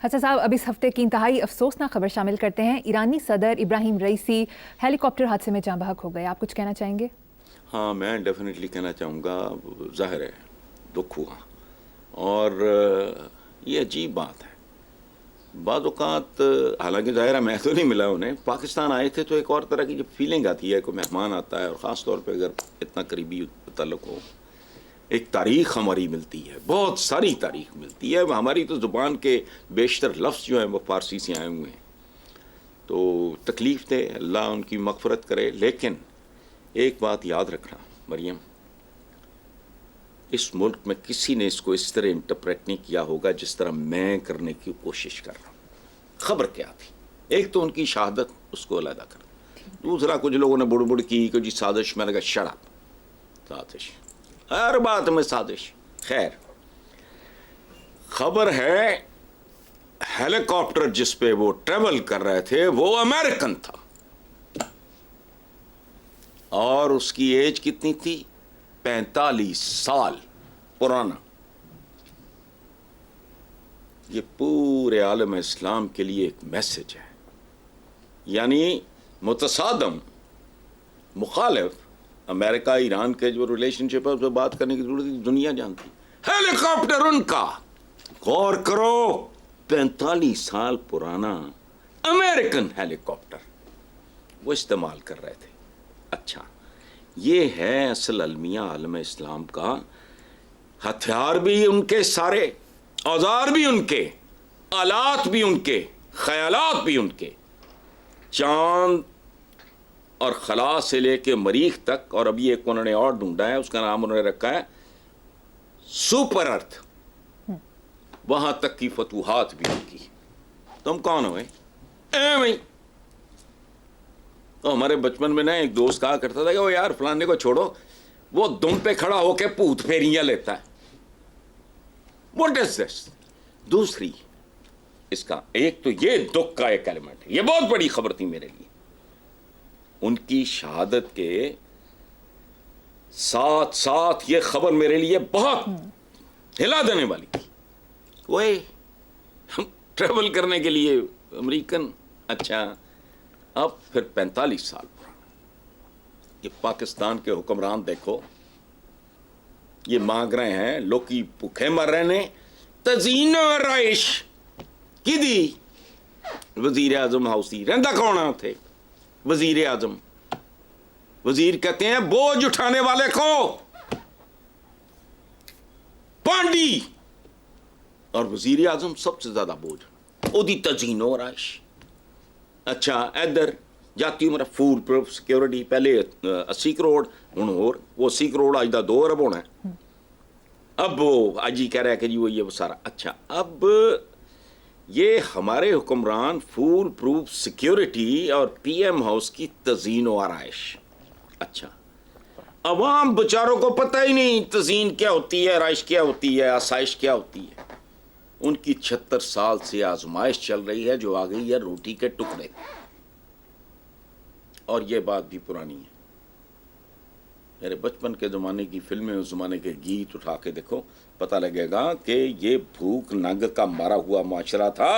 حسن صاحب، اب اس ہفتے کی انتہائی افسوسناک خبر شامل کرتے ہیں۔ ایرانی صدر ابراہیم رئیسی ہیلی کاپٹر حادثے میں جاں بحق ہو گئے۔ آپ کچھ کہنا چاہیں گے؟ ہاں، میں ڈیفینیٹلی کہنا چاہوں گا، ظاہر ہے دکھ ہوا، اور یہ عجیب بات ہے۔ بعض اوقات حالانکہ ظاہر ہے میں تو نہیں ملا انہیں، پاکستان آئے تھے تو ایک اور طرح کی جو فیلنگ آتی ہے، کوئی مہمان آتا ہے اور خاص طور پہ اگر اتنا قریبی تعلق ہو، ایک تاریخ ہماری ملتی ہے، بہت ساری تاریخ ملتی ہے۔ ہماری تو زبان کے بیشتر لفظ جو ہیں وہ فارسی سے آئے ہوئے ہیں، تو تکلیف دے، اللہ ان کی مغفرت کرے۔ لیکن ایک بات یاد رکھنا مریم، اس ملک میں کسی نے اس کو اس طرح انٹرپریٹ نہیں کیا ہوگا جس طرح میں کرنے کی کوشش کر رہا ہوں۔ خبر کیا تھی؟ ایک تو ان کی شہادت، اس کو علیحدہ کر دیا۔ دوسرا کچھ لوگوں نے بڑ بڑ کی کہ جی سازش، میں نے کہا شٹ اپ، سازش ہر بات میں سازش۔ خیر، خبر ہے ہیلی کاپٹر جس پہ وہ ٹریول کر رہے تھے وہ امریکن تھا، اور اس کی ایج کتنی تھی؟ 45 سال پرانا۔ یہ پورے عالم اسلام کے لیے ایک میسج ہے، یعنی متصادم، مخالف امریکہ ایران کے جو ریلیشن شپ ہے اس پہ بات کرنے کی ضرورت نہیں، دنیا جانتی۔ ہیلی کاپٹر ان کا، غور کرو، 45 سال پرانا امریکن ہیلی کاپٹر وہ استعمال کر رہے تھے۔ اچھا، یہ ہے اصل المیہ عالم اسلام کا۔ ہتھیار بھی ان کے سارے، اوزار بھی ان کے، آلات بھی ان کے، خیالات بھی ان کے، چاند اور خلا سے لے کے مریخ تک، اور ابھی ایک انہوں نے اور ڈھونڈا ہے، اس کا نام انہوں نے رکھا ہے سپر ارتھ، وہاں تک کی فتوحات بھی ان کی۔ تم کون ہوئے؟ میں تو ہمارے بچپن میں نا ایک دوست کہا کرتا تھا کہ وہ یار فلانے کو چھوڑو، وہ دم پہ کھڑا ہو کے پوت پھیریاں لیتا ہے۔ واٹ از دس؟ دوسری اس کا ایک تو یہ دکھ کا ایک ایلیمنٹ ہے، یہ بہت بڑی خبر تھی میرے لیے۔ ان کی شہادت کے ساتھ ساتھ یہ خبر میرے لیے بہت ہلا دینے والی تھی۔ وہ ہم ٹریول کرنے کے لیے امریکن، اچھا اب پھر 45 سال پرانا۔ یہ پاکستان کے حکمران دیکھو، یہ مانگ رہے ہیں، لوگ کی بھوکے مر رہے نے، تزئین و آرائش کی دی۔ وزیر اعظم ہاؤسی رہندہ کون تھے؟ وزیر اعظم۔ وزیر کہتے ہیں بوجھ اٹھانے والے کو پانڈی، اور وزیر اعظم سب سے زیادہ بوجھ اودی تزئین و آرائش۔ اچھا ادھر جاتی عمر فوڈ پروف سیکورٹی، پہلے 80 کروڑ، ہوں اور وہ 80 کروڑ آج دا 2 ارب ہونا ہے۔ اب وہ آج ہی کہہ رہا ہے کہ جی وہ یہ وہ سارا۔ اچھا، اب یہ ہمارے حکمران فول پروف سیکورٹی اور پی ایم ہاؤس کی تزئین و آرائش۔ اچھا، عوام بچاروں کو پتہ ہی نہیں تزئین کیا ہوتی ہے، آرائش کیا ہوتی ہے، آسائش کیا ہوتی ہے۔ ان کی 76 سال سے آزمائش چل رہی ہے جو آ گئی ہے روٹی کے ٹکڑے، اور یہ بات بھی پرانی ہے۔ میرے بچپن کے زمانے کی فلمیں، اس زمانے کے گیت اٹھا کے دیکھو، پتہ لگے گا کہ یہ بھوک ننگ کا مارا ہوا معاشرہ تھا۔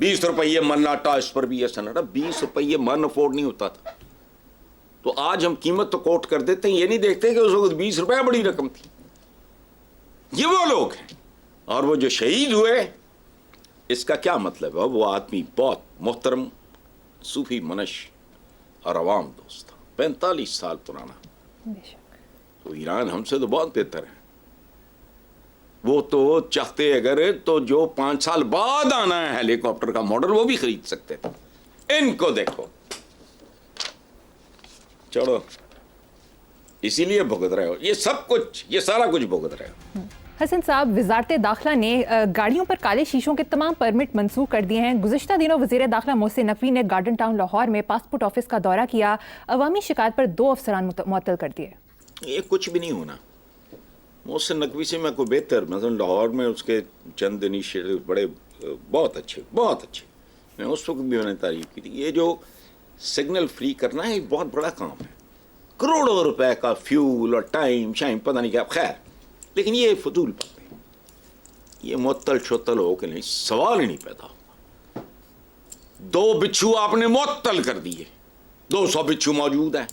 20 روپئے من آٹا، اس پر بھی یہ سناٹا، 20 روپئے من افورڈ نہیں ہوتا تھا۔ تو آج ہم قیمت تو کوٹ کر دیتے ہیں، یہ نہیں دیکھتے کہ اس وقت 20 روپئے بڑی رقم تھی۔ یہ وہ لوگ ہیں، اور وہ جو شہید ہوئے، اس کا کیا مطلب ہے؟ وہ آدمی بہت محترم، صوفی منش اور عوام دوست تھا، 45 سال پرانا۔ تو ایران ہم سے تو بہت بہتر ہے۔ وہ تو چاہتے اگر تو جو 5 سال بعد آنا ہے ہیلی کاپٹر کا ماڈل وہ بھی خرید سکتے تھے۔ ان کو دیکھو، چلو اسی لیے بھگت رہے ہو یہ سب کچھ، یہ سارا کچھ بھگت رہے ہو۔ حسن صاحب، وزارت داخلہ نے گاڑیوں پر کالے شیشوں کے تمام پرمٹ منسوخ کر دیے ہیں۔ گزشتہ دنوں وزیر داخلہ محسن نقوی نے گارڈن ٹاؤن لاہور میں پاسپورٹ آفس کا دورہ کیا، عوامی شکایت پر 2 افسران معطل کر دیے۔ یہ کچھ بھی نہیں ہونا۔ محسن نقوی سے میں کوئی بہتر، مثلا لاہور میں اس کے چند انیشیٹو بڑے بہت اچھے، بہت اچھے، میں اس وقت بھی میں نے تعریف کی تھی۔ یہ جو سگنل فری کرنا ہے یہ بہت بڑا کام ہے، کروڑوں روپے کا فیول اور ٹائم شائم پتہ نہیں کیا، خیر، لیکن یہ فضول باتیں۔ یہ معطل شتل ہو کہ نہیں سوال ہی نہیں پیدا ہوگا. 2 بچھو آپ نے معطل کر دیے, 200 بچھو موجود ہیں.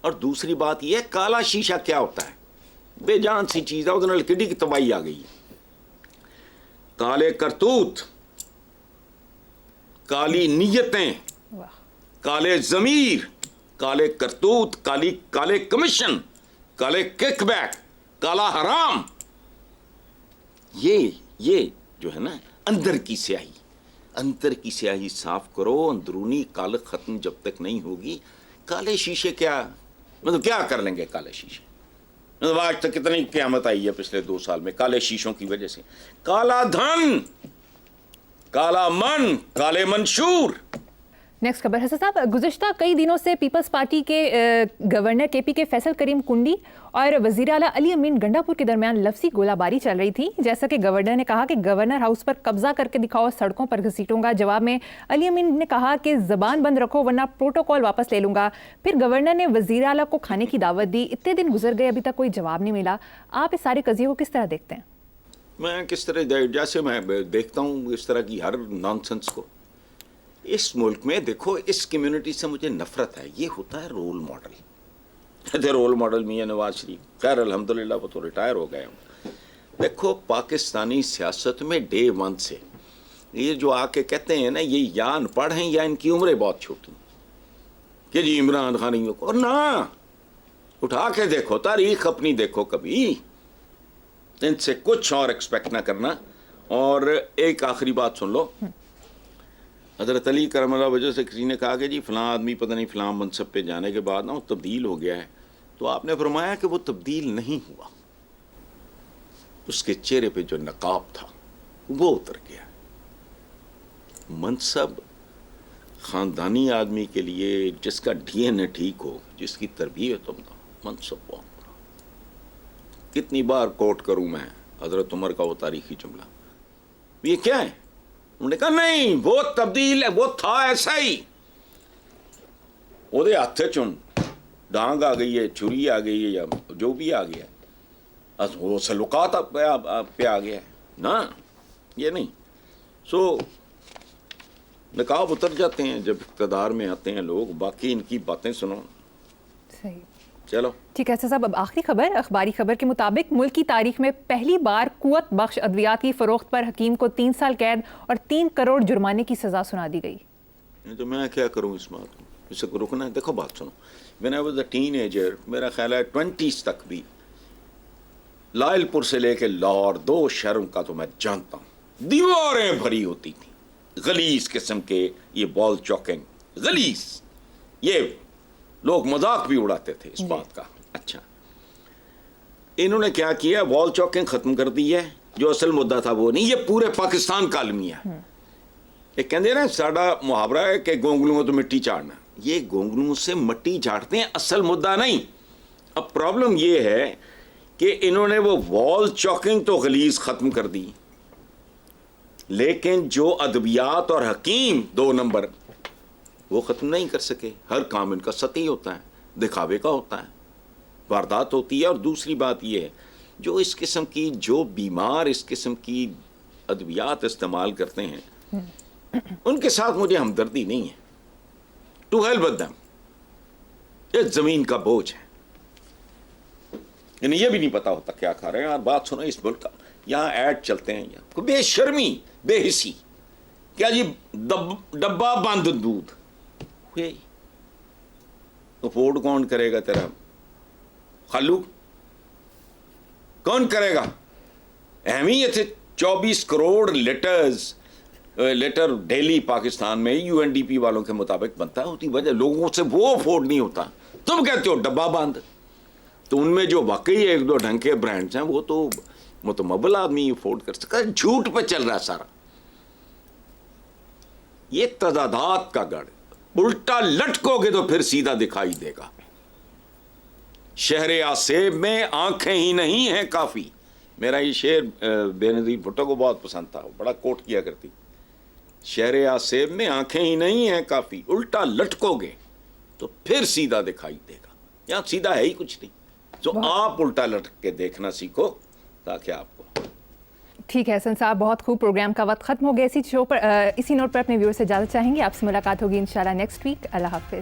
اور دوسری بات یہ کالا شیشہ کیا ہوتا ہے؟ بے جان سی چیز ہے, ادھر کڈی کی تباہی آ گئی ہے. کالے کرتوت, کالی نیتیں, کالے ضمیر, کالے کرتوت, کالے کمیشن, کالے کک بیک, کالا حرام. یہ جو ہے نا اندر کی سیاہی صاف کرو. اندرونی کالک ختم جب تک نہیں ہوگی, کالے شیشے کیا مطلب کیا کر لیں گے کالے شیشے؟ مطلب آج تک کتنی قیامت آئی ہے پچھلے 2 سال میں کالے شیشوں کی وجہ سے. کالا دھن, کالا من, کالے منشور. نیکسٹ خبر حسن صاحب, گزشتہ کئی دنوں سے پیپلز پارٹی کے گورنر کے پی کے فیصل کریم کنڈی اور وزیر اعلیٰ علی امین گنڈا پور کے درمیان لفظی گولہ باری چل رہی تھی. جیسا کہ گورنر نے کہا کہ گورنر ہاؤس پر قبضہ کر کے دکھاؤ, سڑکوں پر گھسیٹوں گا. جواب میں علی امین نے کہا کہ زبان بند رکھو ورنہ پروٹوکول واپس لے لوں گا. پھر گورنر نے وزیر اعلیٰ کو کھانے کی دعوت دی. اتنے دن گزر گئے, ابھی تک کوئی جواب نہیں ملا. آپ اس سارے قضیے کو کس طرح دیکھتے ہیں؟ میں کس طرح جیسے میں دیکھتا ہوں اس طرح کی ہر نان سنس کو. اس ملک میں دیکھو اس کمیونٹی سے مجھے نفرت ہے. یہ ہوتا ہے role model. Role model Mian Nawaz Sharif, خیر الحمدللہ وہ تو ریٹائر ہو گئے ہوں. دیکھو پاکستانی سیاست میں ڈے 1 سے یہ جو آ کے کہتے ہیں نا یہ یا ان پڑھ ہیں یا ان کی عمریں بہت چھوٹی کہ جی عمران خان ہی کو, اور نہ اٹھا کے دیکھو تاریخ اپنی دیکھو, کبھی ان سے کچھ اور ایکسپیکٹ نہ کرنا. اور ایک آخری بات سن لو, حضرت علی کرم اللہ وجہ سے کسی نے کہا کہ جی فلاں آدمی پتہ نہیں فلاں منصب پہ جانے کے بعد نا وہ تبدیل ہو گیا ہے, تو آپ نے فرمایا کہ وہ تبدیل نہیں ہوا, اس کے چہرے پہ جو نقاب تھا وہ اتر گیا. منصب خاندانی آدمی کے لیے جس کا ڈی این اے ٹھیک ہو, جس کی تربیت ہو, منصب بہت بڑا. کتنی بار کوٹ کروں میں حضرت عمر کا وہ تاریخی جملہ, یہ کیا ہے؟ انہوں نے کہا نہیں وہ تبدیل ہے, وہ تھا ایسا ہی. وہ دے ہاتھ چن ڈانگ آ گئی ہے, چھری آ گئی ہے, یا جو بھی آ گیا ہے, وہ سلوکات پہ آ گیا ہے نا, یہ نہیں. سو نقاب اتر جاتے ہیں جب اقتدار میں آتے ہیں لوگ. باقی ان کی باتیں سنو. صحیح, چلو ٹھیک ہے صاحب. اب آخری خبر, اخباری خبر کے مطابق ملک کی تاریخ میں پہلی بار قوت بخش ادویات کی فروخت پر حکیم کو 3 سال قید اور 3 کروڑ جرمانے کی سزا سنا دی گئی. تو میں کیا کروں اس بات کو, اس سے رکنا ہے. دیکھو بات سنو, when I was a teenager, میرا خیال ہے 20s تک بھی لائل پور سے لے کے لاہور 2 شہروں کا تو میں جانتا ہوں, دیواریں بھری ہوتی تھیں غلیظ قسم کے, یہ بال چوکنگ غلیظ, یہ لوگ مذاق بھی اڑاتے تھے اس بات کا. اچھا انہوں نے کیا کیا, وال چوکنگ ختم کر دی ہے, جو اصل مدعا تھا وہ نہیں, یہ پورے پاکستان کا المیہ ہے. ایک کہتے ہیں نا ساڈا محاورہ ہے کہ گونگلوں تو مٹی چاڑنا, یہ گونگلوں سے مٹی جھاڑتے ہیں, اصل مدعا نہیں. اب پرابلم یہ ہے کہ انہوں نے وہ وال چوکنگ تو غلیظ ختم کر دی, لیکن جو ادویات اور حکیم 2 نمبر وہ ختم نہیں کر سکے. ہر کام ان کا سطحی ہوتا ہے, دکھاوے کا ہوتا ہے, واردات ہوتی ہے. اور دوسری بات یہ ہے جو اس قسم کی, جو بیمار اس قسم کی ادویات استعمال کرتے ہیں ان کے ساتھ مجھے ہمدردی نہیں ہے. To help with them. یہ زمین کا بوجھ ہے, انہیں یہ بھی نہیں پتا ہوتا کیا کھا رہے ہیں. اور بات سنو اس ملک کا, یہاں ایڈ چلتے ہیں, یہاں بے شرمی بے حسی, کیا جی ڈبہ بند دودھ, افورڈ کون کرے گا تیرا خالو, کون کرے گا؟ اہمیت ہے 24 کروڑ لیٹر ڈیلی پاکستان میں یو این ڈی پی والوں کے مطابق بنتا ہے. ہوتی وجہ لوگوں سے وہ افورڈ نہیں ہوتا, تم کہتے ہو ڈبہ بند. تو ان میں جو واقعی 1-2 ڈھنگ کے برانڈز ہیں وہ تو متمول آدمی افورڈ کر سکتا ہے. جھوٹ پہ چل رہا ہے سارا. یہ تضادات کا گڑھ, الٹا لٹکو گے تو پھر سیدھا دکھائی دے گا. شہر آسیب میں آنکھیں ہی نہیں ہیں کافی. میرا یہ شعر بے نظیر بھٹو کو بہت پسند تھا, بڑا کوٹ کیا کرتی. شہر آسیب میں آنکھیں ہی نہیں ہیں کافی, الٹا لٹکو گے تو پھر سیدھا دکھائی دے گا. یہاں سیدھا ہے ہی کچھ نہیں. تو آپ الٹا لٹک کے دیکھنا سیکھو تاکہ آپ کو ٹھیک ہے حسن صاحب، بہت خوب. پروگرام کا وقت ختم ہو گیا. اسی نوٹ پر اپنے ویور سے اجازت چاہیں گے. آپ سے ملاقات ہوگی انشاءاللہ نیکسٹ ویک. اللہ حافظ.